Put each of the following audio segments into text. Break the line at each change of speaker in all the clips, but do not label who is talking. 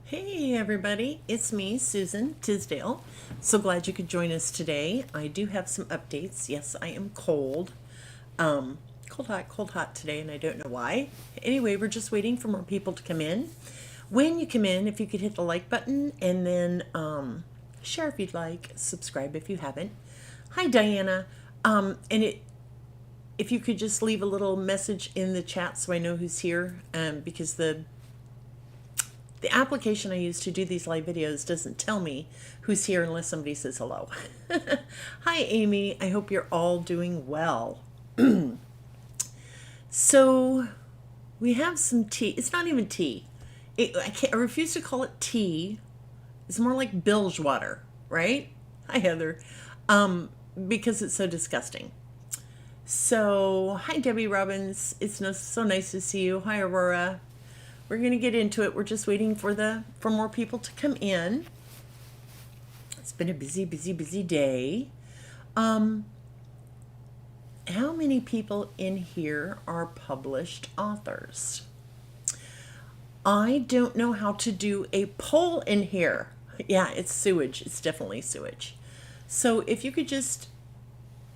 Hey everybody, it's me, Susan Tisdale. So glad you could join us today. I do have some updates. Yes, I am cold. Cold hot today, and I don't know why. Anyway, we're just waiting for more people to come in. When you come in, if you could hit the like button and then share if you'd like, subscribe if you haven't. Hi Diana. If you could just leave a little message in the chat so I know who's here, because the application I use to do these live videos doesn't tell me who's here unless somebody says hello. Hi, Amy. I hope you're all doing well. So, we have some tea. It's not even tea. I refuse to call it tea. It's more like bilge water, right? Hi, Heather. Because it's so disgusting. So, hi, Debbie Robbins. It's so nice to see you. Hi, Aurora. We're going to get into it. We're just waiting for more people to come in. It's been a busy day. How many people in here are published authors? I don't know how to do a poll in here. Yeah, it's sewage. It's definitely sewage. So if you could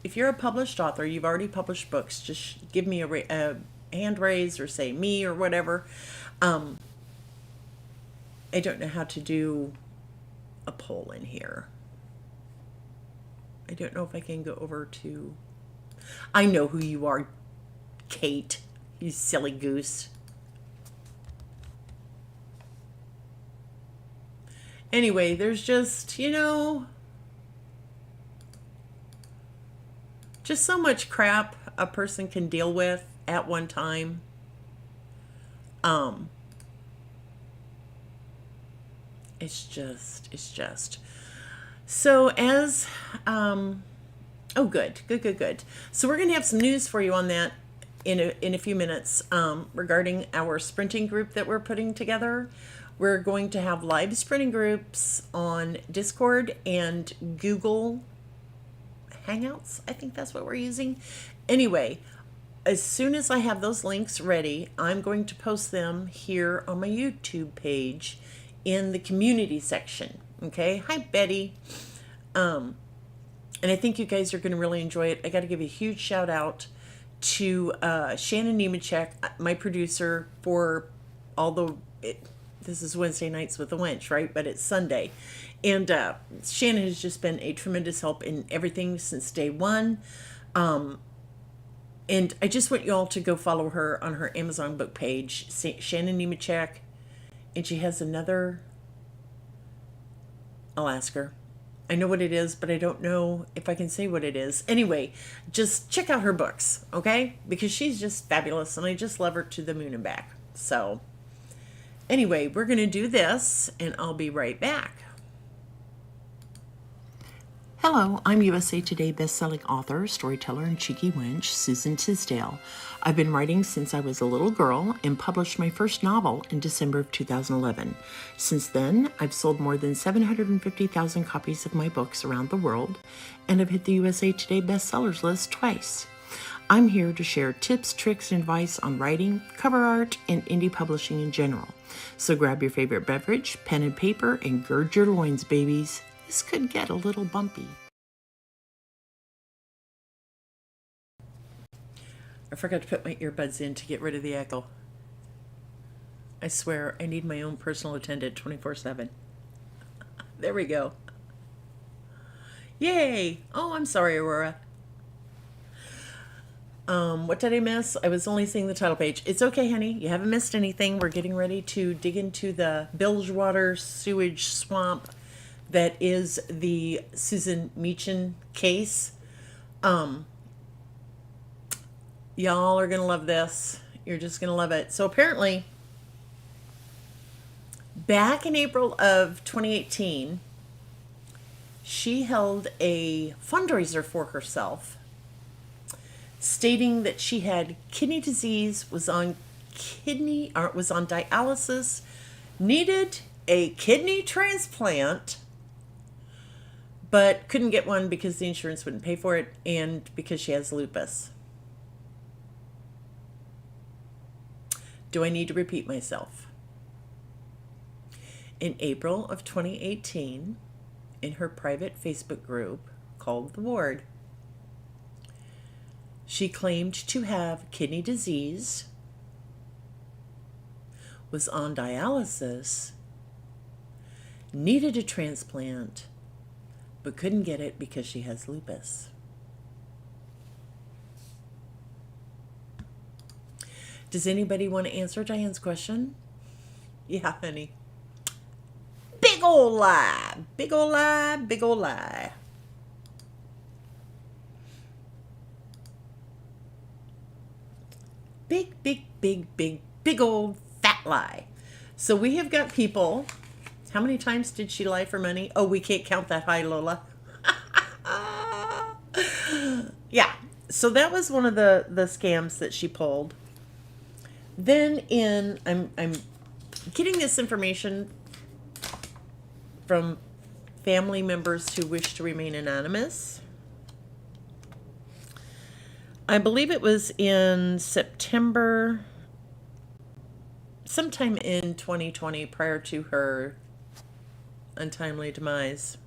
if you're a published author, you've already published books, just give me a hand raise or say me or whatever. I don't know how to do a poll in here. I don't know if I can go over to... I know who you are, Kate, you silly goose. Anyway, there's just, just so much crap a person can deal with at one time. It's just. So as, oh, good. So we're going to have some news for you on that in a few minutes, regarding our sprinting group that we're putting together. We're going to have live sprinting groups on Discord and Google Hangouts. I think that's what we're using. Anyway, as soon as I have those links ready, I'm going to post them here on my YouTube page in the community section. Okay. Hi, Betty. And I think you guys are going to really enjoy it. I got to give a huge shout out to Shannon Nemechek, my producer, for this is Wednesday nights with the wench, right? But it's Sunday. And Shannon has just been a tremendous help in everything since day one. And I just want you all to go follow her on her Amazon book page, Shannon Nemechek. And she has another... I'll ask her. I know what it is, but I don't know if I can say what it is. Anyway, just check out her books, okay? Because she's just fabulous, and I just love her to the moon and back. So, anyway, we're going to do this, and I'll be right back. Hello, I'm USA Today bestselling author, storyteller, and cheeky wench, Susan Tisdale. I've been writing since I was a little girl and published my first novel in December of 2011. Since then, I've sold more than 750,000 copies of my books around the world, and I've hit the USA Today bestsellers list twice. I'm here to share tips, tricks, and advice on writing, cover art, and indie publishing in general. So grab your favorite beverage, pen and paper, and gird your loins, babies. This could get a little bumpy. I forgot to put my earbuds in to get rid of the echo. I swear, I need my own personal attendant 24/7. There we go. Yay! Oh, I'm sorry, Aurora. What did I miss? I was only seeing the title page. It's okay, honey. You haven't missed anything. We're getting ready to dig into the bilgewater sewage swamp that is the Susan Meachen case. Y'all are going to love this. You're just going to love it. So apparently, back in April of 2018, she held a fundraiser for herself, stating that she had kidney disease, was on dialysis, needed a kidney transplant, but couldn't get one because the insurance wouldn't pay for it and because she has lupus. Do I need to repeat myself? In April of 2018, in her private Facebook group called The Ward, she claimed to have kidney disease, was on dialysis, needed a transplant, but couldn't get it because she has lupus. Does anybody want to answer Diane's question? Yeah, honey. Big old lie. Big old lie. Big old lie. Big, big, big, big, big old fat lie. So we have got people. How many times did she lie for money? Oh, we can't count that high, Lola. Yeah. So that was one of the scams that she pulled. Then I'm getting this information from family members who wish to remain anonymous. I believe it was in September, sometime in 2020, prior to her untimely demise.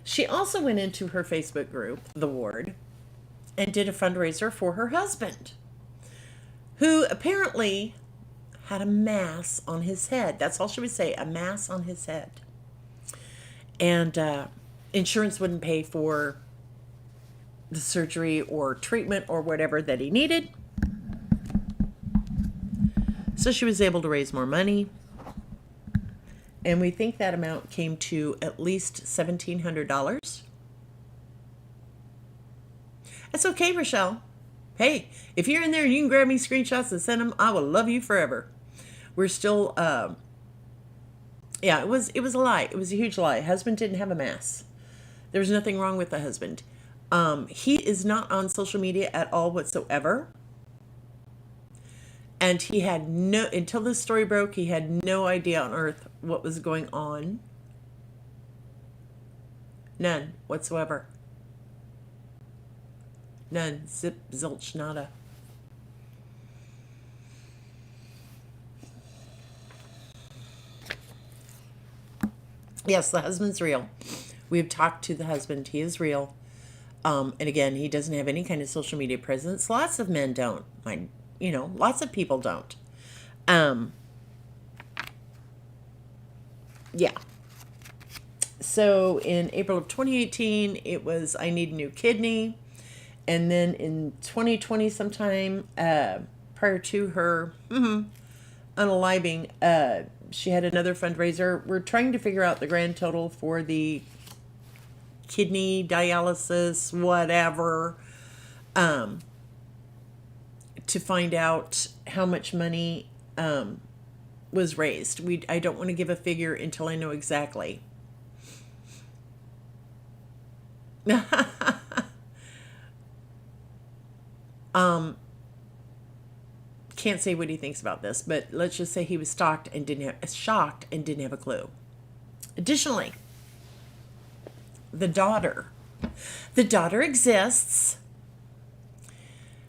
She also went into her Facebook group, The Ward, and did a fundraiser for her husband, who apparently had a mass on his head. That's all she would say, a mass on his head. And insurance wouldn't pay for the surgery or treatment or whatever that he needed. So she was able to raise more money. And we think that amount came to at least $1,700. That's okay, Rochelle. Hey, if you're in there, you can grab me screenshots and send them. I will love you forever. We're still, yeah, it was a lie. It was a huge lie. Husband didn't have a mass. There was nothing wrong with the husband. He is not on social media at all whatsoever. And he had no, until this story broke, he had no idea on earth what was going on. None whatsoever. None. Zip, zilch, nada. Yes, the husband's real. We've talked to the husband. He is real. And again, he doesn't have any kind of social media presence. Lots of men don't. Lots of people don't. Yeah. So in April of 2018, it was, I need a new kidney. And then in 2020 sometime, prior to her unaliving, she had another fundraiser. We're trying to figure out the grand total for the kidney dialysis, whatever, to find out how much money was raised. I don't want to give a figure until I know exactly. Can't say what he thinks about this, but let's just say he was shocked and didn't have a clue. Additionally, the daughter exists.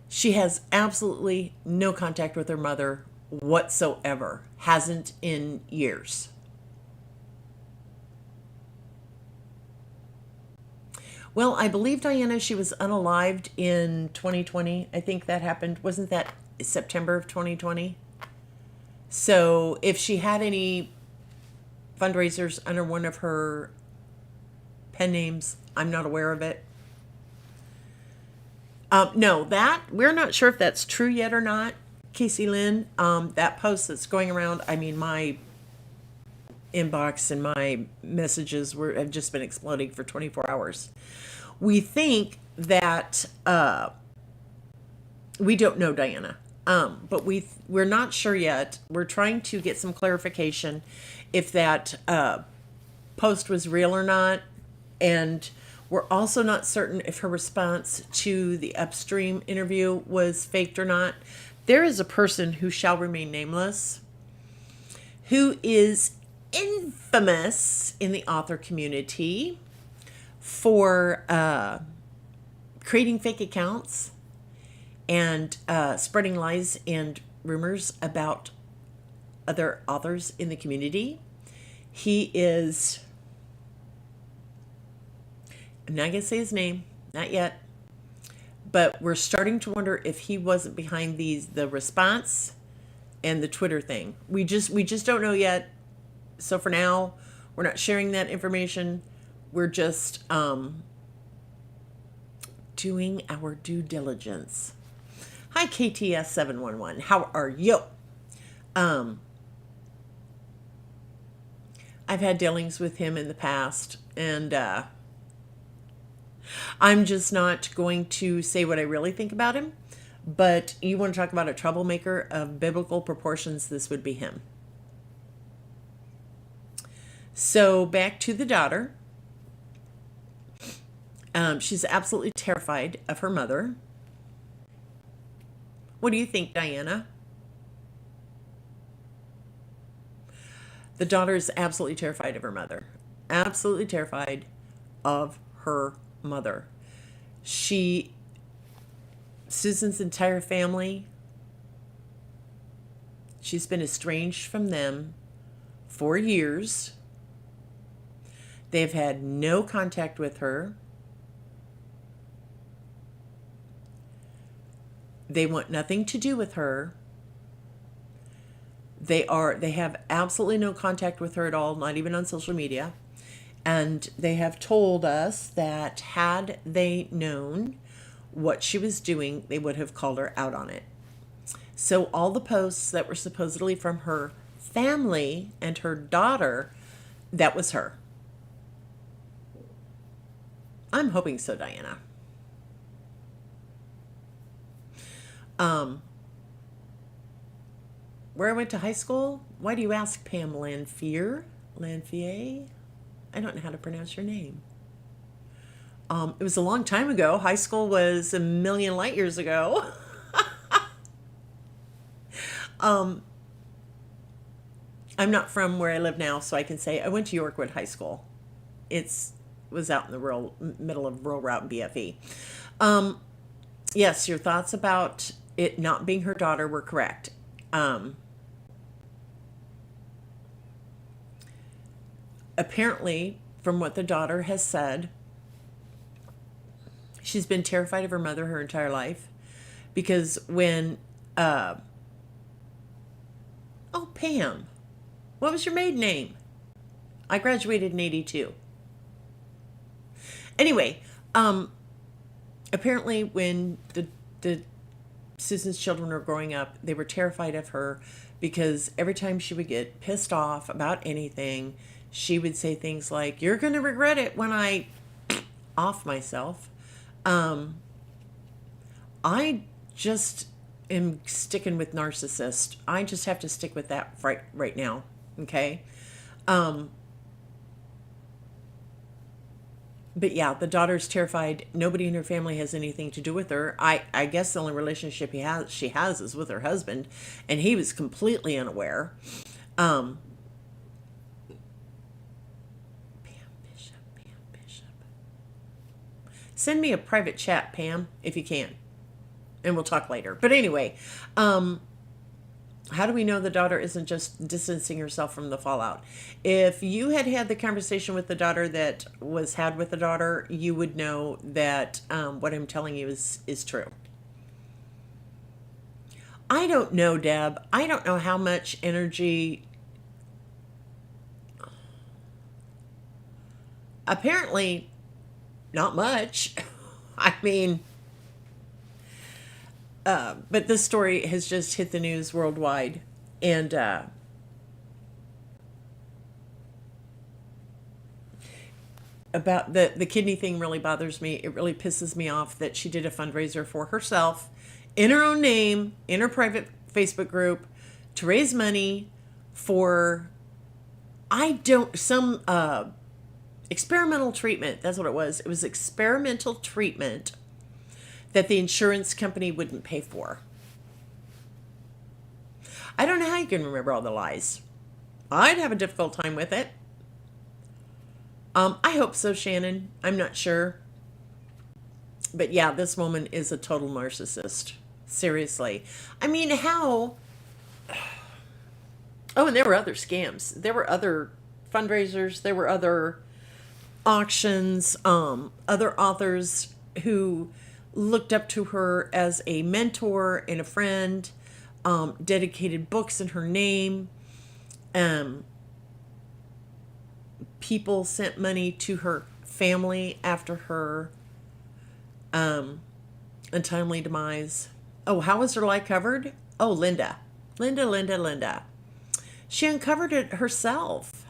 She has absolutely no contact with her mother whatsoever. Hasn't in years. Well, I believe, Diana, she was unalived in 2020. I think that happened. Wasn't that September of 2020? So if she had any fundraisers under one of her pen names, I'm not aware of it. No, we're not sure if that's true yet or not, Casey Lynn. That post that's going around, my inbox and my messages have just been exploding for 24 hours. We think that we don't know, Diana, but we're not sure yet. We're trying to get some clarification if that post was real or not, and we're also not certain if her response to the Upstream interview was faked or not. There is a person who shall remain nameless who is infamous in the author community for creating fake accounts and spreading lies and rumors about other authors in the community. He is, I'm not going to say his name, not yet, but we're starting to wonder if he wasn't behind the response and the Twitter thing. We just don't know yet. So for now, we're not sharing that information. We're just doing our due diligence. Hi, KTS711. How are you? I've had dealings with him in the past, and I'm just not going to say what I really think about him. But you want to talk about a troublemaker of biblical proportions, this would be him. So back to the daughter. She's absolutely terrified of her mother. What do you think, Diana? The daughter is absolutely terrified of her mother. Absolutely terrified of her mother. Susan's entire family, she's been estranged from them for years. They've had no contact with her. They want nothing to do with her. They have absolutely no contact with her at all, not even on social media. And they have told us that had they known what she was doing, they would have called her out on it. So all the posts that were supposedly from her family and her daughter, that was her. I'm hoping so, Diana. Where I went to high school? Why do you ask, Pam Lanfier? Lanfier? I don't know how to pronounce your name. It was a long time ago. High school was a million light years ago. I'm not from where I live now, so I can say I went to Yorkwood High School. It was out in the middle of rural route BFE. Yes, your thoughts about it not being her daughter were correct. Apparently, from what the daughter has said, she's been terrified of her mother her entire life. Because when, oh, Pam, what was your maiden name? I graduated in 82. Anyway, apparently when the Susan's children were growing up, they were terrified of her because every time she would get pissed off about anything, she would say things like, "You're going to regret it when I off myself." I just am sticking with narcissist. I just have to stick with that right now. Okay. But yeah, the daughter's terrified. Nobody in her family has anything to do with her. I guess the only relationship she has is with her husband, and he was completely unaware. Pam Bishop. Send me a private chat, Pam, if you can, and we'll talk later. But anyway, how do we know the daughter isn't just distancing herself from the fallout? If you had the conversation with the daughter that was had with the daughter, you would know that what I'm telling you is true. I don't know, Deb. I don't know how much energy. Apparently, not much. I mean, but this story has just hit the news worldwide. And about the kidney thing really bothers me. It really pisses me off that she did a fundraiser for herself in her own name, in her private Facebook group, to raise money for, some experimental treatment. That's what it was. It was experimental treatment that the insurance company wouldn't pay for. I don't know how you can remember all the lies. I'd have a difficult time with it. I hope so, Shannon. I'm not sure. But yeah, this woman is a total narcissist. Seriously. I mean, how? Oh, and there were other scams. There were other fundraisers. There were other auctions. Other authors who looked up to her as a mentor and a friend, dedicated books in her name. Um, People sent money to her family after her um, untimely demise. Oh, how was her life covered? Oh, Linda. She uncovered it herself.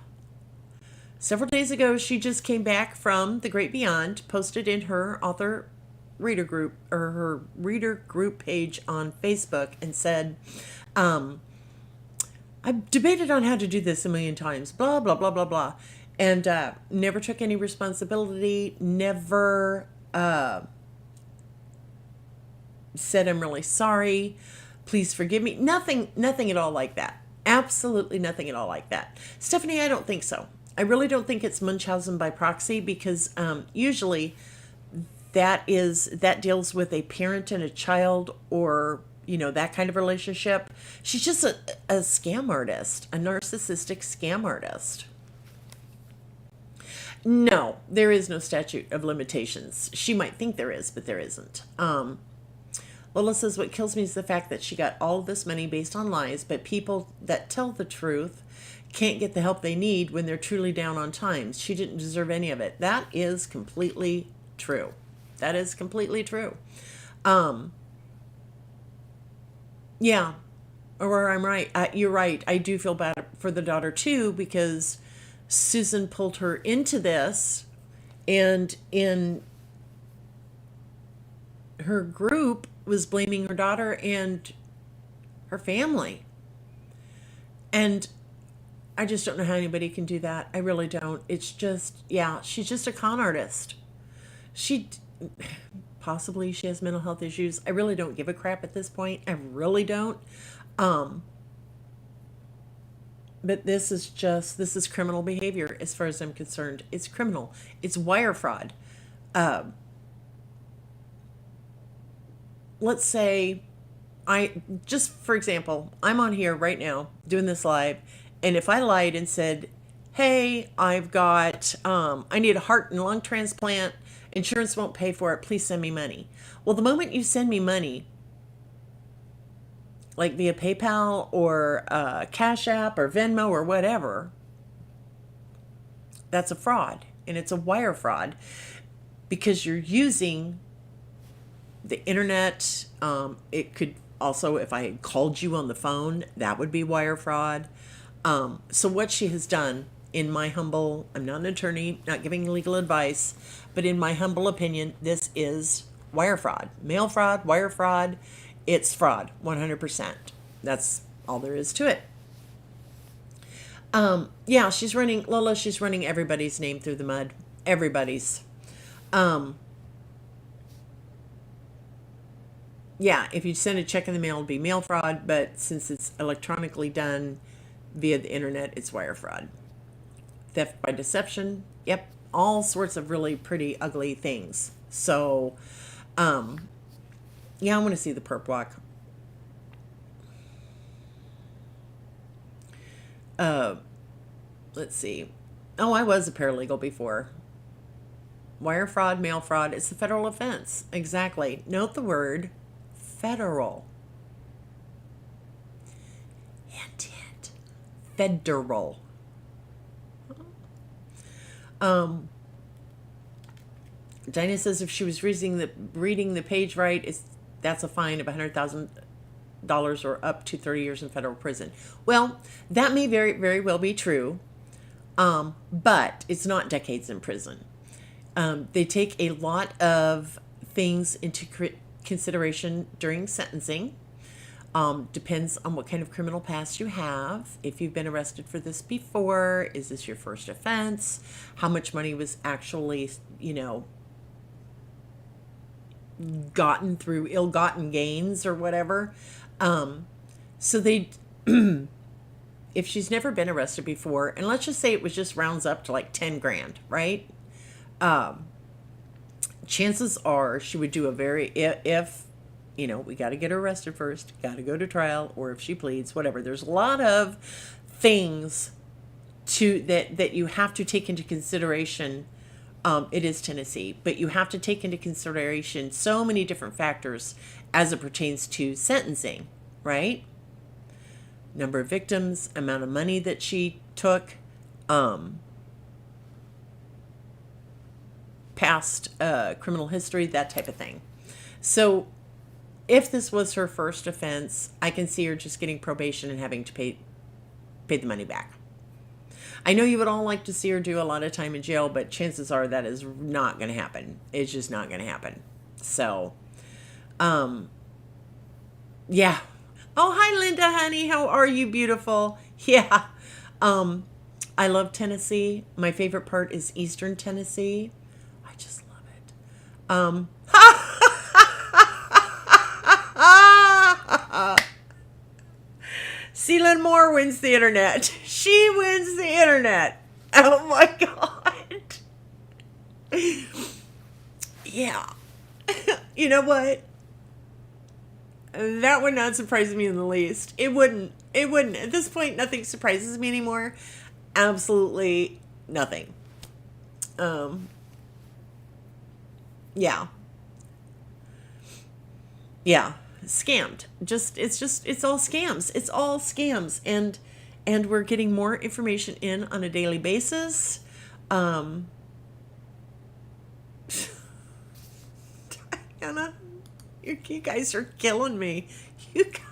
Several days ago, she just came back from the great beyond, posted in her author reader group or her reader group page on Facebook and said, I've debated on how to do this a million times, blah, blah, blah, blah, blah. And never took any responsibility, never said, I'm really sorry, please forgive me. Nothing at all like that. Absolutely nothing at all like that. Stephanie, I don't think so. I really don't think it's Munchausen by proxy because usually that deals with a parent and a child or that kind of relationship. She's just a scam artist, a narcissistic scam artist. No, there is no statute of limitations. She might think there is, but there isn't. Lola says, what kills me is the fact that she got all of this money based on lies, but people that tell the truth can't get the help they need when they're truly down on times. She didn't deserve any of it. That is completely true. That is completely true. Yeah, or I'm right. You're right. I do feel bad for the daughter too because Susan pulled her into this, and in her group was blaming her daughter and her family. And I just don't know how anybody can do that. I really don't. It's just, yeah, she's just a con artist. She possibly she has mental health issues. I really don't give a crap at this point. I really don't. But this is criminal behavior as far as I'm concerned. It's criminal. It's wire fraud. Let's say for example, I'm on here right now doing this live, and if I lied and said, hey, I've got, I need a heart and lung transplant, insurance won't pay for it, please send me money. Well, the moment you send me money, like via PayPal or Cash App or Venmo or whatever, that's a fraud. And it's a wire fraud because you're using the internet. It could also, if I had called you on the phone, that would be wire fraud. So what she has done, in my humble, I'm not an attorney, not giving legal advice, but in my humble opinion, this is wire fraud. Mail fraud, wire fraud. It's fraud, 100%. That's all there is to it. Yeah, she's running everybody's name through the mud. Everybody's. Yeah, if you send a check in the mail, it'd be mail fraud, but since it's electronically done via the internet, it's wire fraud. Theft by deception, yep, all sorts of really pretty ugly things. So, yeah, I want to see the perp walk. Let's see. Oh, I was a paralegal before. Wire fraud, mail fraud, it's a federal offense. Exactly. Note the word federal. Hint, hint. Federal. Dinah says if she was reading the page right, that's a fine of $100,000 or up to 30 years in federal prison. Well, that may very, very well be true, but it's not decades in prison. They take a lot of things into consideration during sentencing. Depends on what kind of criminal past you have. If you've been arrested for this before, is this your first offense? How much money was actually, gotten through ill-gotten gains or whatever. So they, if she's never been arrested before, and let's just say it was just rounds up to like 10 grand, right? Chances are she would do if we got to get her arrested first, got to go to trial, or if she pleads, whatever. There's a lot of things that you have to take into consideration. It is Tennessee, but you have to take into consideration so many different factors as it pertains to sentencing, right? Number of victims, amount of money that she took, past criminal history, that type of thing. So if this was her first offense, I can see her just getting probation and having to pay the money back. I know you would all like to see her do a lot of time in jail, but chances are that is not going to happen. It's just not going to happen. So, yeah. Oh, hi, Linda, honey. How are you, beautiful? Yeah. I love Tennessee. My favorite part is Eastern Tennessee. I just love it. Celine Moore wins the internet. She wins the internet. Oh my God. Yeah. You know what? That would not surprise me in the least. It wouldn't. It wouldn't. At this point, nothing surprises me anymore. Absolutely nothing. Yeah. Yeah. Scammed. It's all scams. It's all scams. And we're getting more information in on a daily basis. Diana, you guys are killing me. You guys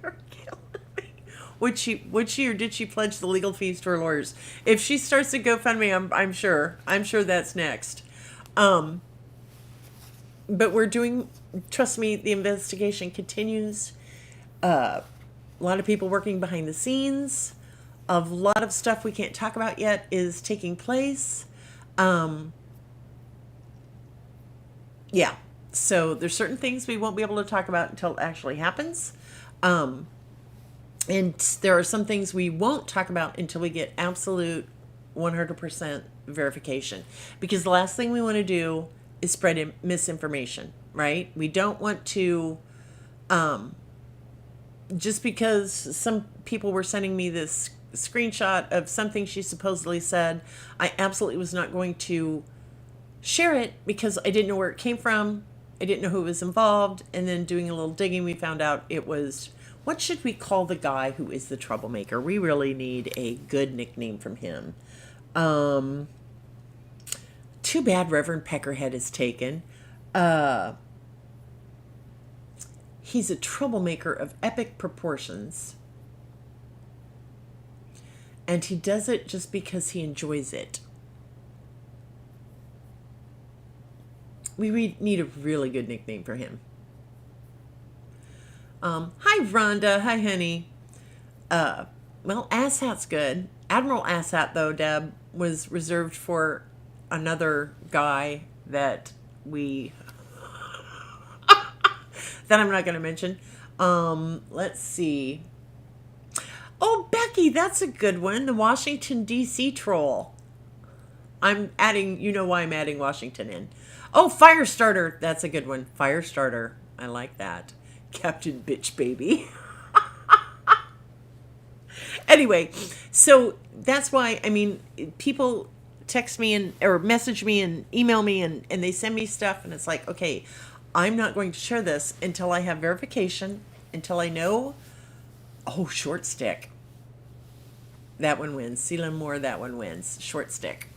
are killing me. Would she or did she pledge the legal fees to her lawyers? If she starts a GoFundMe, I'm sure that's next. But we're doing, trust me, the investigation continues. A lot of people working behind the scenes. A lot of stuff we can't talk about yet is taking place. Yeah. So there's certain things we won't be able to talk about until it actually happens. And there are some things we won't talk about until we get absolute 100% verification. Because the last thing we want to do is spread misinformation, right? We don't want to, just because some people were sending me this screenshot of something she supposedly said, I absolutely was not going to share it because I didn't know where it came from. I didn't know who was involved. And then doing a little digging, we found out it was, what should we call the guy who is the troublemaker? We really need a good nickname from him. Too bad Reverend Peckerhead is taken. He's a troublemaker of epic proportions. And he does it just because he enjoys it. We need a really good nickname for him. Hi, Rhonda. Hi, honey. Well, Asshat's good. Admiral Asshat, though, Deb, was reserved for another guy that that I'm not going to mention. Let's see. Oh, Becky, that's a good one. The Washington, D.C. troll. I'm adding, you know why I'm adding Washington in. Oh, Firestarter. That's a good one. Firestarter. I like that. Captain Bitch Baby. Anyway, so that's why, I mean, people text me and or message me and email me and they send me stuff and it's like, okay, I'm not going to share this until I have verification, until I know. Oh, short stick. That one wins. Celine Moore, that one wins. Short stick.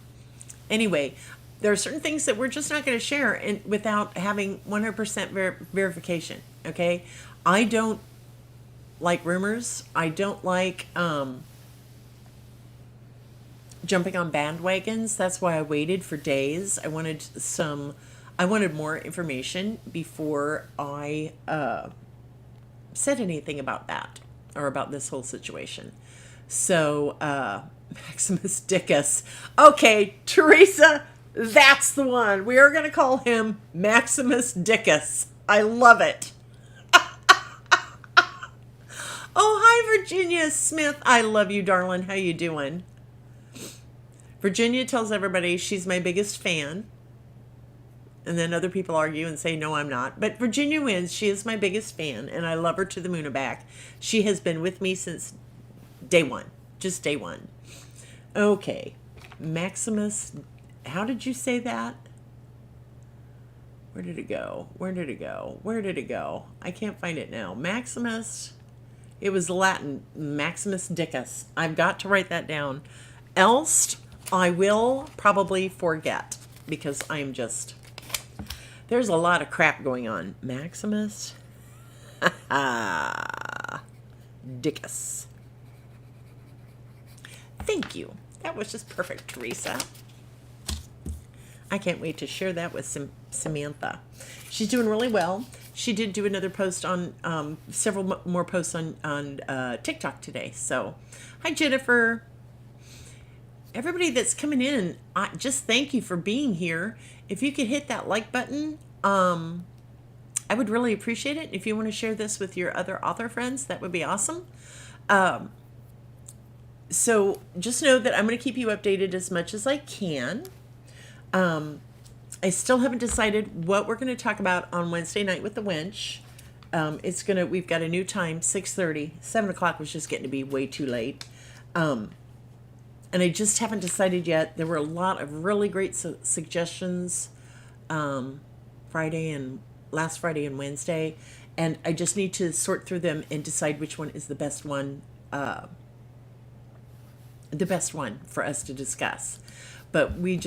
Anyway, there are certain things that we're just not going to share without having 100% verification, okay? I don't like rumors. I don't like jumping on bandwagons. That's why I waited for days. I wanted more information before I said anything about that or about this whole situation. So, Maximus Dickus. Okay, Teresa, that's the one. We are going to call him Maximus Dickus. I love it. Oh, hi, Virginia Smith. I love you, darling. How you doing? Virginia tells everybody she's my biggest fan. And then other people argue and say, no, I'm not. But Virginia wins. She is my biggest fan, and I love her to the moon and back. She has been with me since day one. just day one. Okay. Maximus, how did you say that? Where did it go? Where did it go? Where did it go? I can't find it now. Maximus, it was Latin, Maximus Dicus. I've got to write that down. Else, I will probably forget because I'm just, there's a lot of crap going on. Maximus Dicus. Thank you. That was just perfect, Teresa. I can't wait to share that with Samantha. She's doing really well. She did do another post on, several more posts on TikTok today. So, hi, Jennifer. Everybody that's coming in, just thank you for being here. If you could hit that like button, I would really appreciate it. If you want to share this with your other author friends, that would be awesome. So just know that I'm going to keep you updated as much as I can. I still haven't decided what we're going to talk about on Wednesday night with the Wench. We've got a new time, 6:30. 7 o'clock was just getting to be way too late. And I just haven't decided yet. There were a lot of really great suggestions last Friday and Wednesday. And I just need to sort through them and decide which one is the best one for us to discuss. But we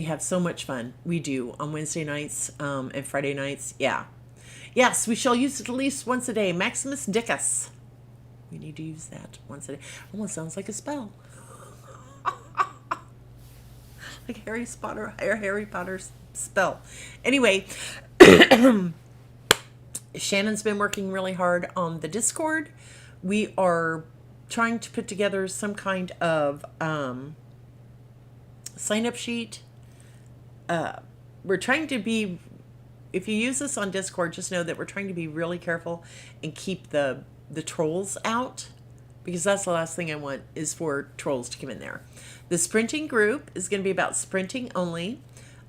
have so much fun. We do on Wednesday nights and Friday nights. Yeah. Yes, we shall use it at least once a day. Maximus Dicus. We need to use that once a day. Almost sounds like a spell. Like Harry Potter's spell. Anyway, Shannon's been working really hard on the Discord. We are trying to put together some kind of sign-up sheet. We're trying to be, if you use this on Discord, just know that we're trying to be really careful and keep the trolls out, because that's the last thing I want is for trolls to come in there. The sprinting group is going to be about sprinting only.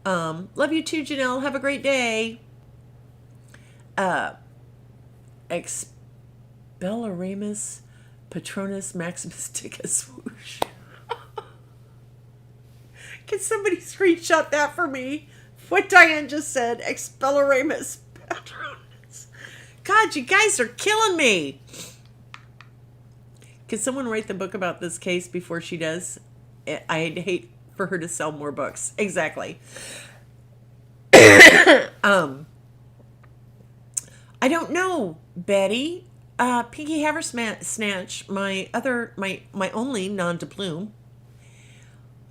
Love you too, Janelle. Have a great day. Expelloramus Patronus Maximus Dicus swoosh. Can somebody screenshot that for me? What Diane just said. Expelloramus Patronus. God, you guys are killing me. Can someone write the book about this case before she does? I'd hate for her to sell more books. Exactly. I don't know, Betty. Pinky Haversnatch, my only non-deplume,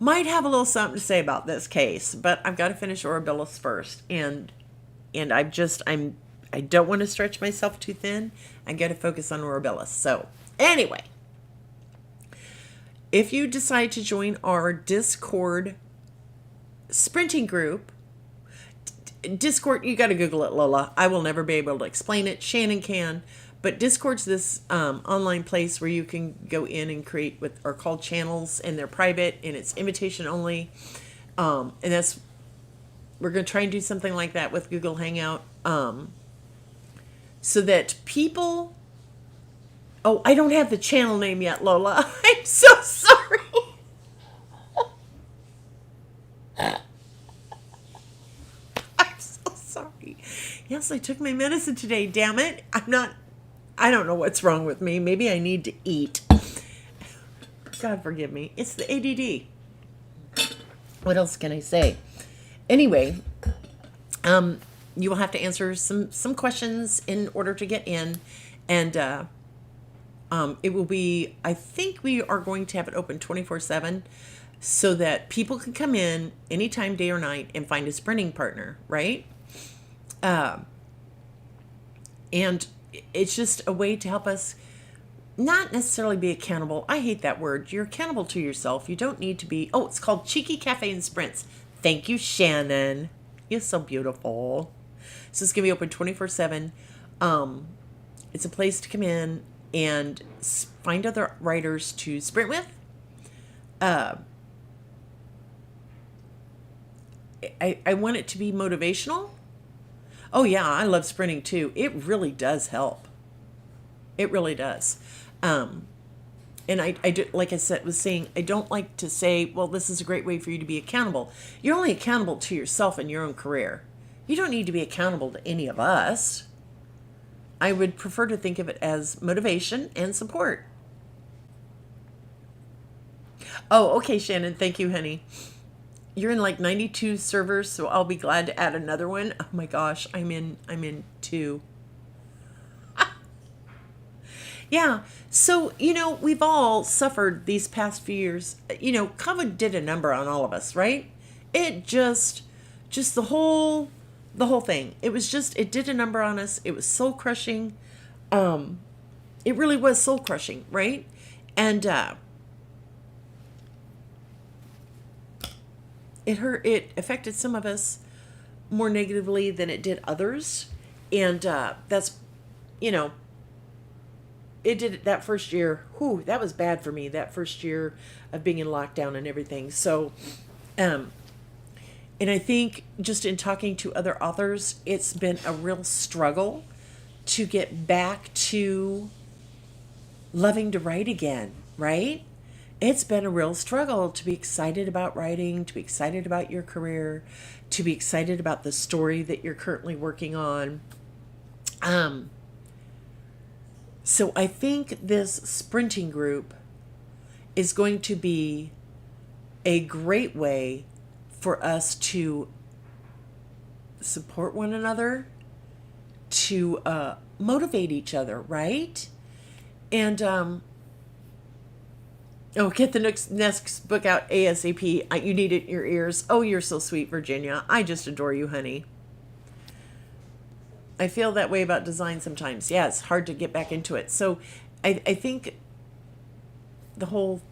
might have a little something to say about this case, but I've got to finish Orabilis first, and I don't want to stretch myself too thin. I got to focus on Orabilis. So anyway, if you decide to join our Discord sprinting group, Discord, you got to Google it, Lola. I will never be able to explain it. Shannon can. But Discord's this online place where you can go in and create what are called channels, and they're private, and it's invitation only. And we're going to try and do something like that with Google Hangout, so that people. Oh, I don't have the channel name yet, Lola. I'm so sorry. I'm so sorry. Yes, I took my medicine today. Damn it! I don't know what's wrong with me. Maybe I need to eat. God forgive me. It's the ADD. What else can I say? Anyway, you will have to answer some questions in order to get in. And it will be, I think we are going to have it open 24/7 so that people can come in anytime, day or night, and find a sprinting partner, right? And it's just a way to help us not necessarily be accountable. I hate that word. You're accountable to yourself. You don't need to be. Oh, it's called Cheeky Cafe and Sprints. Thank you, Shannon. You're so beautiful. So it's going to be open 24/7. It's a place to come in and find other writers to sprint with. I want it to be motivational. Oh, yeah, I love sprinting, too. It really does help. It really does. And I do, like I said, was saying, I don't like to say, well, this is a great way for you to be accountable. You're only accountable to yourself and your own career. You don't need to be accountable to any of us. I would prefer to think of it as motivation and support. Oh, okay, Shannon. Thank you, honey. You're in like 92 servers, so I'll be glad to add another one. Oh my gosh, I'm in two. Yeah. So, we've all suffered these past few years. COVID did a number on all of us, right? It just the whole thing. It did a number on us. It was soul crushing. It really was soul crushing, right? And it affected some of us more negatively than it did others. And that's, you know, it did that first year. Whew, that was bad for me. That first year of being in lockdown and everything. So, and I think just in talking to other authors, it's been a real struggle to get back to loving to write again, right? It's been a real struggle to be excited about writing, to be excited about your career, to be excited about the story that you're currently working on. Um, so I think this sprinting group is going to be a great way for us to support one another, to motivate each other, right? And get the next book out ASAP. You need it in your ears. Oh, you're so sweet, Virginia. I just adore you, honey. I feel that way about design sometimes. Yeah, it's hard to get back into it. So I think the whole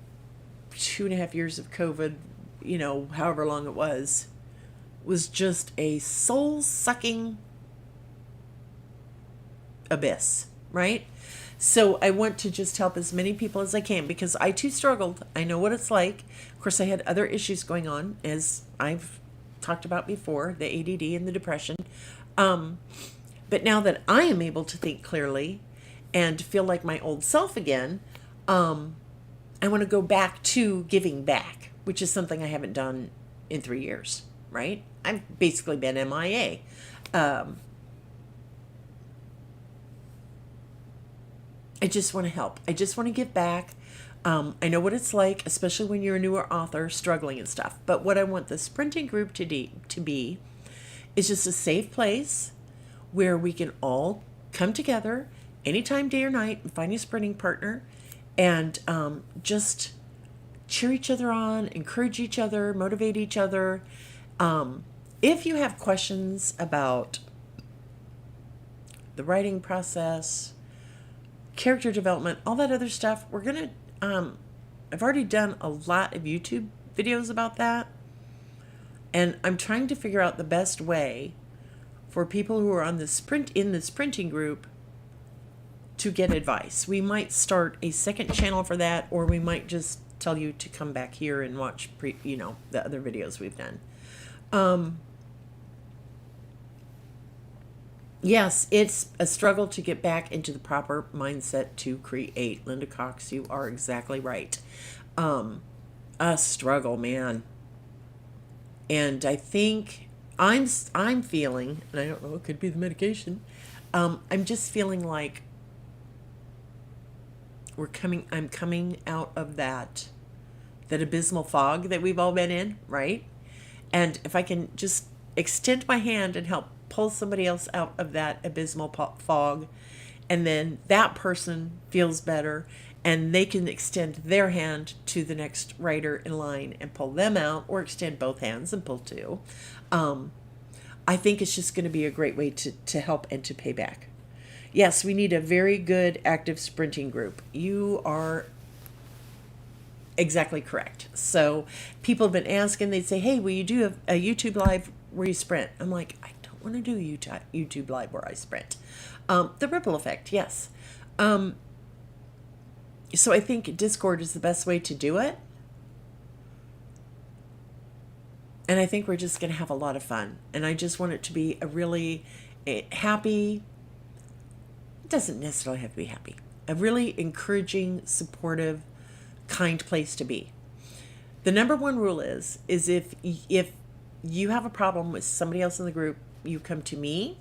2.5 years of COVID, however long it was just a soul sucking abyss, right? So I want to just help as many people as I can because I too struggled. I know what it's like. Of course, I had other issues going on, as I've talked about before, the ADD and the depression. But now that I am able to think clearly and feel like my old self again, I want to go back to giving back, which is something I haven't done in 3 years, right? I've basically been MIA. I just want to help. I just want to give back. I know what it's like, especially when you're a newer author struggling and stuff. But what I want the sprinting group to be is just a safe place where we can all come together anytime, day or night, and find a sprinting partner and just cheer each other on, encourage each other, motivate each other. If you have questions about the writing process, character development, all that other stuff, we're going to, I've already done a lot of YouTube videos about that. And I'm trying to figure out the best way for people who are in the sprinting group to get advice. We might start a second channel for that, or we might just tell you to come back here and watch the other videos we've done. Yes, it's a struggle to get back into the proper mindset to create. Linda Cox, you are exactly right. A struggle, man. And I think I'm feeling, and I don't know, it could be the medication. I'm just feeling like I'm coming out of that abysmal fog that we've all been in, right? And if I can just extend my hand and help pull somebody else out of that abysmal fog, and then that person feels better and they can extend their hand to the next writer in line and pull them out, or extend both hands and pull two. I think it's just going to be a great way to help and to pay back. Yes, we need a very good active sprinting group. You are exactly correct. So people have been asking, they'd say, hey, will you do a YouTube live where you sprint? I'm like, I don't want to do YouTube live where I sprint. The ripple effect, yes. So I think Discord is the best way to do it. And I think we're just going to have a lot of fun. And I just want it to be a really happy, it doesn't necessarily have to be happy, a really encouraging, supportive, kind place to be. The number one rule is if you have a problem with somebody else in the group, you come to me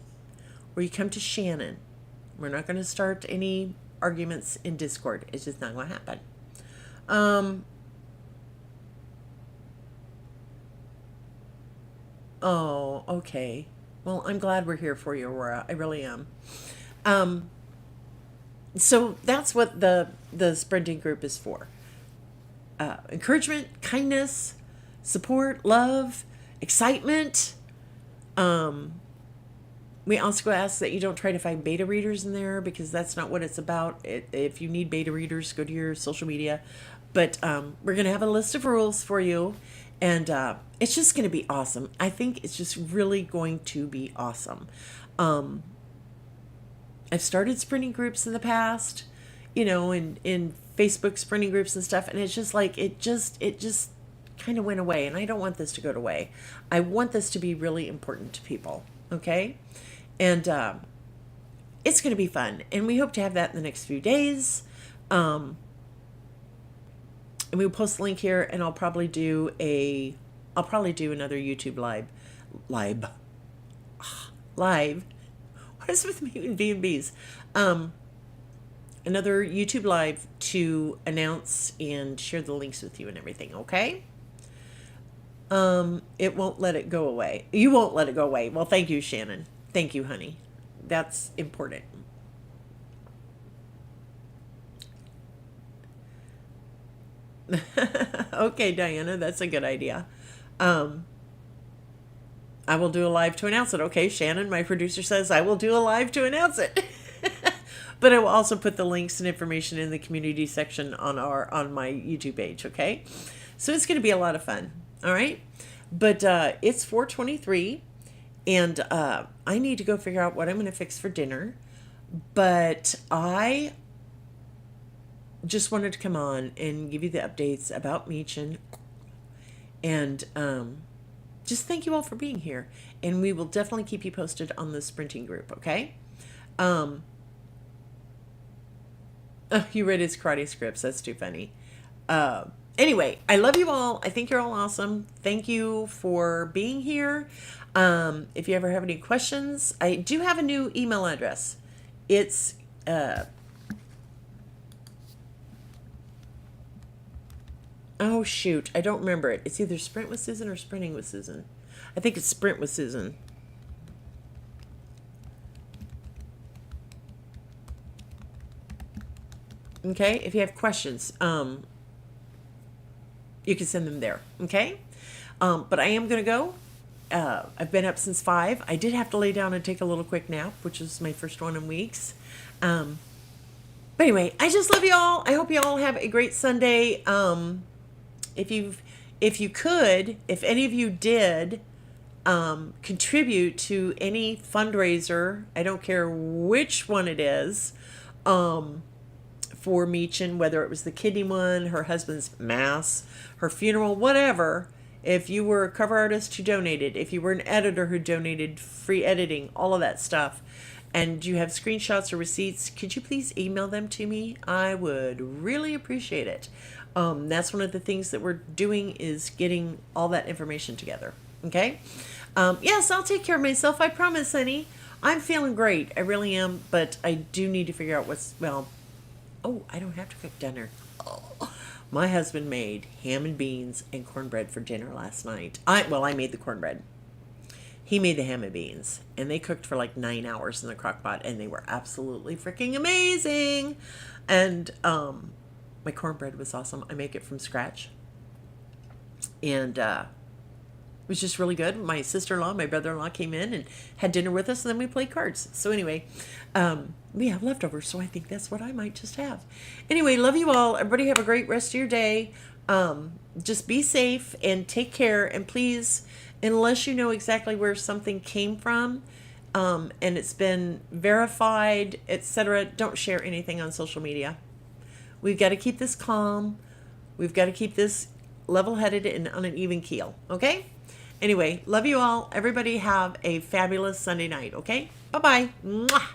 or you come to Shannon. We're not going to start any arguments in Discord. It's just not going to happen. Oh, okay. Well, I'm glad we're here for you, Aurora. I really am. So that's what the sprinting group is for. Encouragement, kindness, support, love, excitement. We also ask that you don't try to find beta readers in there, because that's not what it's about. If you need beta readers, go to your social media. But we're going to have a list of rules for you, and it's just going to be awesome. I think it's just really going to be awesome. I've started sprinting groups in the past, in Facebook sprinting groups and stuff, and it's just like it just kind of went away, and I don't want this to go away. I want this to be really important to people, okay? And it's going to be fun, and we hope to have that in the next few days. And we'll post the link here, and I'll probably do another YouTube live. What is with me and B&Bs? Another YouTube live to announce and share the links with you and everything, okay? It won't let it go away. You won't let it go away. Well, thank you, Shannon. Thank you, honey. That's important. Okay, Diana, that's a good idea. I will do a live to announce it. Okay, Shannon, my producer, says I will do a live to announce it. But I will also put the links and information in the community section on my YouTube page, okay? So it's going to be a lot of fun, all right? But it's 4:23, and I need to go figure out what I'm going to fix for dinner. But I just wanted to come on and give you the updates about Meachen, and just thank you all for being here. And we will definitely keep you posted on the sprinting group, okay? You read his karate scripts. That's too funny. Anyway, I love you all. I think you're all awesome. Thank you for being here. If you ever have any questions, I do have a new email address. It's oh shoot, I don't remember it. It's either Sprint with Susan or Sprinting with Susan. I think it's Sprint with Susan. Okay, if you have questions, you can send them there. Okay, but I am gonna go. I've been up since 5. I did have to lay down and take a little quick nap, which was my first one in weeks. But anyway, I just love you all. I hope you all have a great Sunday. If any of you did contribute to any fundraiser, I don't care which one it is, for Meachen, whether it was the kidney one, her husband's mass, her funeral, whatever. If you were a cover artist who donated, if you were an editor who donated free editing, all of that stuff, and you have screenshots or receipts, could you please email them to me? I would really appreciate it. That's one of the things that we're doing, is getting all that information together. Okay? Yes, I'll take care of myself. I promise, honey. I'm feeling great. I really am. But I do need to figure out oh, I don't have to cook dinner. Oh, my husband made ham and beans and cornbread for dinner last night. I made the cornbread. He made the ham and beans, and they cooked for like 9 hours in the crock pot, and they were absolutely freaking amazing. And my cornbread was awesome. I make it from scratch, and it was just really good. My sister-in-law, my brother-in-law came in and had dinner with us, and then we played cards. So anyway, we have leftovers, so I think that's what I might just have. Anyway, love you all. Everybody have a great rest of your day. Just be safe and take care, and please, unless you know exactly where something came from, and it's been verified, etc., don't share anything on social media. We've got to keep this calm. We've got to keep this level-headed and on an even keel, okay? Anyway, love you all. Everybody have a fabulous Sunday night, okay? Bye-bye. Mwah.